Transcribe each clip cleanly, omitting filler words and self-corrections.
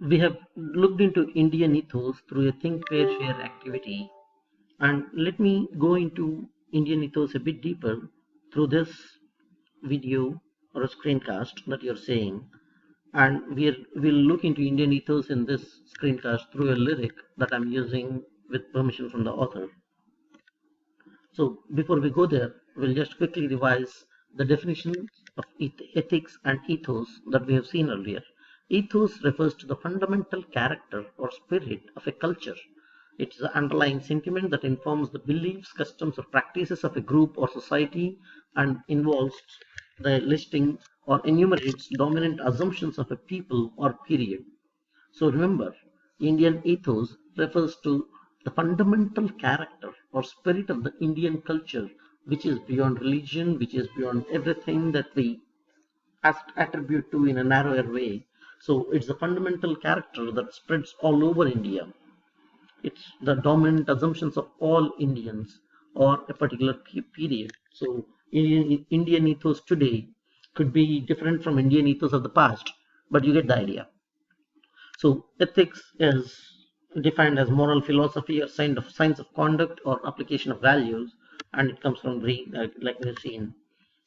we have looked into Indian ethos through a think, pair, share activity. And let me go into Indian ethos a bit deeper through this video or a screencast that you're saying. And we'll look into Indian ethos in this screencast through a lyric that I'm using with permission from the author. So before we go there, we'll just quickly revise the definitions of ethics and ethos that we have seen earlier. Ethos refers to the fundamental character or spirit of a culture. It is the underlying sentiment that informs the beliefs, customs, or practices of a group or society and involves the listing or enumerates dominant assumptions of a people or period. So remember, Indian ethos refers to the fundamental character or spirit of the Indian culture, which is beyond religion, which is beyond everything that we attribute to in a narrower way. So it's the fundamental character that spreads all over India. It's the dominant assumptions of all Indians or a particular period. So Indian ethos today could be different from Indian ethos of the past, but you get the idea. So ethics is defined as moral philosophy or science of conduct or application of values, and it comes from Greek, like we've seen.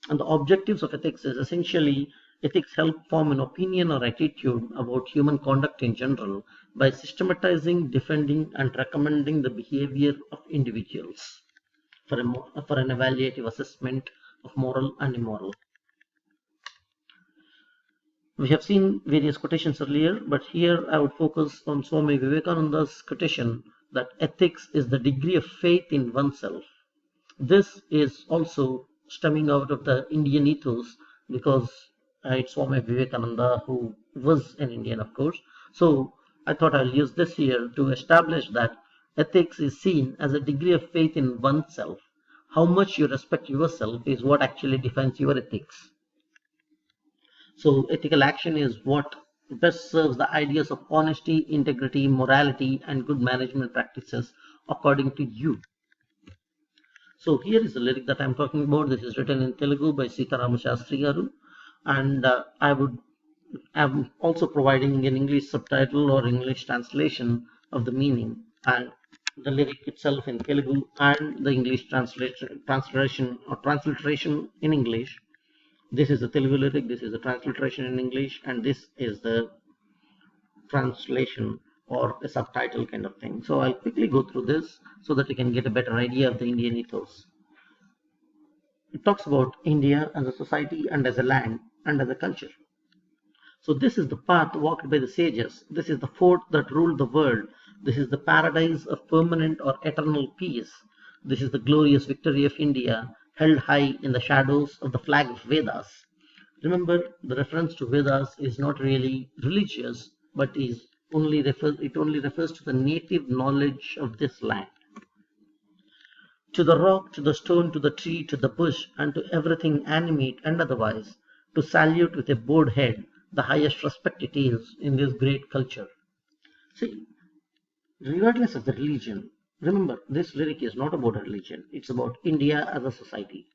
And the objectives of ethics is essentially ethics help form an opinion or attitude about human conduct in general by systematizing, defending, and recommending the behavior of individuals for an evaluative assessment of moral and immoral. We have seen various quotations earlier, but here I would focus on Swami Vivekananda's quotation that ethics is the degree of faith in oneself. This is also stemming out of the Indian ethos because it's Swami Vivekananda who was an Indian, of course. So I thought I'll use this here to establish that ethics is seen as a degree of faith in oneself. How much you respect yourself is what actually defines your ethics. So ethical action is what best serves the ideas of honesty, integrity, morality, and good management practices according to you. So here is the lyric that I'm talking about. This is written in Telugu by Seetharama Shastry garu, and I'm also providing an English subtitle or English translation of the meaning and the lyric itself in Telugu and the English transliteration in English. This is the Telugu lyric, this is the transliteration in English, and this is the translation or a subtitle kind of thing. So I'll quickly go through this so that you can get a better idea of the Indian ethos. It talks about India as a society and as a land and as a culture. So this is the path walked by the sages. This is the fort that ruled the world. This is the paradise of permanent or eternal peace. This is the glorious victory of India, held high in the shadows of the flag of Vedas. Remember, the reference to Vedas is not really religious, but it only refers to the native knowledge of this land. To the rock, to the stone, to the tree, to the bush, and to everything animate and otherwise, to salute with a bowed head the highest respect it is in this great culture. See, regardless of the religion, remember, this lyric is not about religion. It's about India as a society.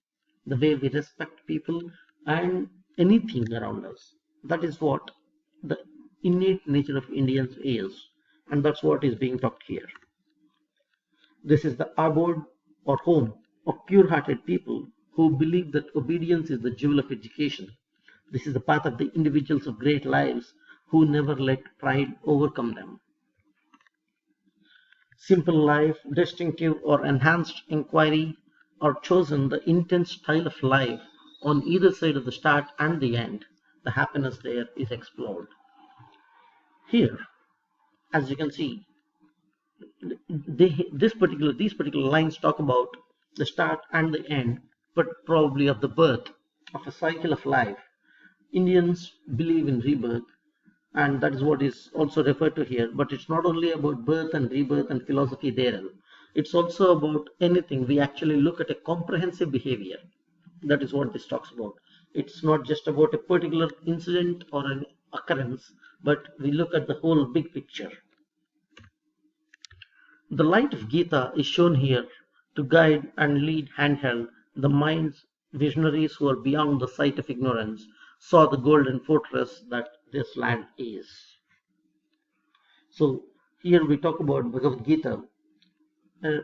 The way we respect people and anything around us. That is what the innate nature of Indians is. And that's what is being talked here. This is the abode or home of pure-hearted people who believe that obedience is the jewel of education. This is the path of the individuals of great lives who never let pride overcome them. Simple life, distinctive or enhanced inquiry, or chosen the intense style of life on either side of the start and the end. The happiness there is explored. Here, as you can see, these particular lines talk about the start and the end, but probably of the birth of a cycle of life. Indians believe in rebirth, and that is what is also referred to here. But it's not only about birth and rebirth and philosophy therein. It's also about anything. We actually look at a comprehensive behavior. That is what this talks about. It's not just about a particular incident or an occurrence, but we look at the whole big picture. The light of Gita is shown here to guide and lead handheld the minds visionaries who are beyond the sight of ignorance saw the golden fortress that this land is. So here we talk about Bhagavad Gita, uh,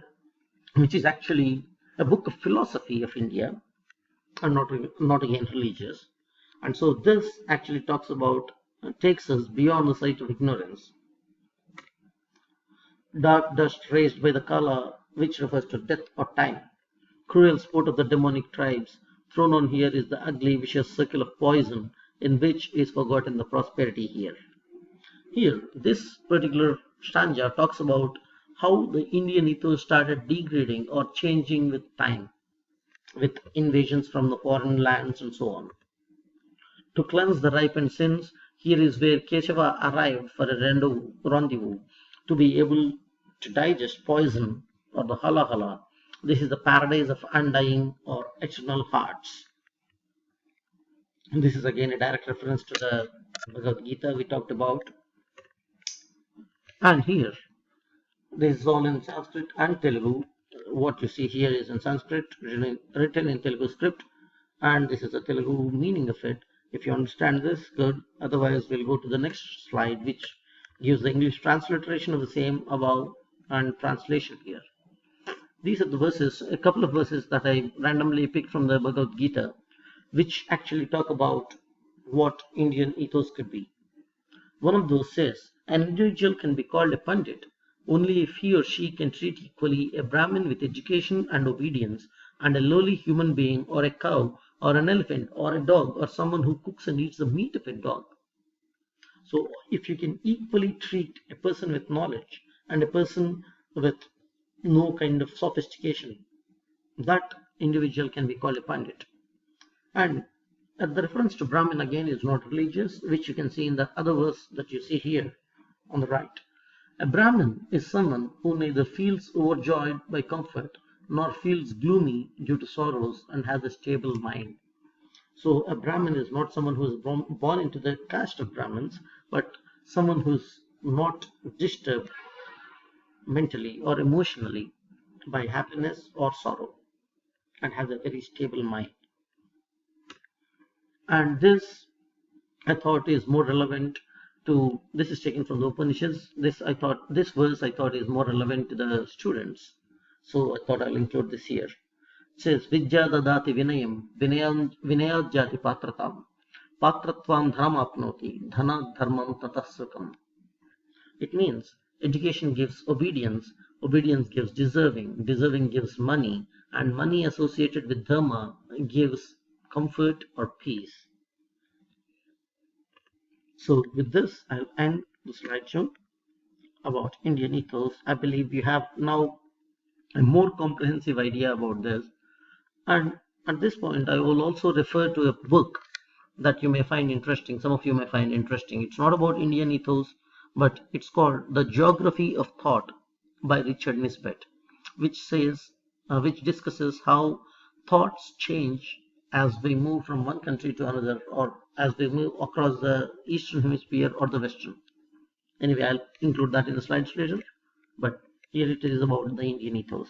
which is actually a book of philosophy of India, and not again religious. And so this actually talks about, takes us beyond the sight of ignorance. Dark dust raised by the Kala, which refers to death or time. Cruel sport of the demonic tribes. Thrown on here is the ugly, vicious circle of poison, in which is forgotten the prosperity here. Here, this particular stanza talks about how the Indian ethos started degrading or changing with time, with invasions from the foreign lands and so on. To cleanse the ripened sins, here is where Keshava arrived for a rendezvous to be able to digest poison or the hala hala. This is the paradise of undying or eternal hearts. And this is again a direct reference to the Bhagavad Gita we talked about. And here, this is all in Sanskrit and Telugu. What you see here is in Sanskrit, written in Telugu script, and this is the Telugu meaning of it. If you understand this, good. Otherwise, we'll go to the next slide, which gives the English transliteration of the same above and translation here. These are the verses, a couple of verses that I randomly picked from the Bhagavad Gita, which actually talk about what Indian ethos could be. One of those says, an individual can be called a Pandit only if he or she can treat equally a Brahmin with education and obedience, and a lowly human being, or a cow, or an elephant, or a dog, or someone who cooks and eats the meat of a dog. So if you can equally treat a person with knowledge and a person with no kind of sophistication, that individual can be called a Pandit. And the reference to Brahmin again is not religious, which you can see in the other verse that you see here on the right. A Brahmin is someone who neither feels overjoyed by comfort nor feels gloomy due to sorrows and has a stable mind. So a Brahmin is not someone who is born into the caste of Brahmins, but someone who is not disturbed mentally or emotionally by happiness or sorrow and has a very stable mind. And this, I thought, is more relevant to, this is taken from the Upanishads. This verse I thought is more relevant to the students. So I thought I'll include this here. It says, Vidya dadati vinayam, vinayad jati patratam, patratvam dharmapnoti, dhana dharmam tatasrukam. It means education gives obedience, obedience gives deserving, deserving gives money, and money associated with dharma gives comfort or peace. So with this, I'll end the slideshow about Indian ethos. I believe you have now a more comprehensive idea about this. And at this point, I will also refer to a book that you may find interesting. Some of you may find interesting. It's not about Indian ethos, but it's called The Geography of Thought by Richard Nisbet, which discusses how thoughts change as we move from one country to another, or as we move across the eastern hemisphere or the western. Anyway, I'll include that in the slides later, but here it is about the Indian ethos.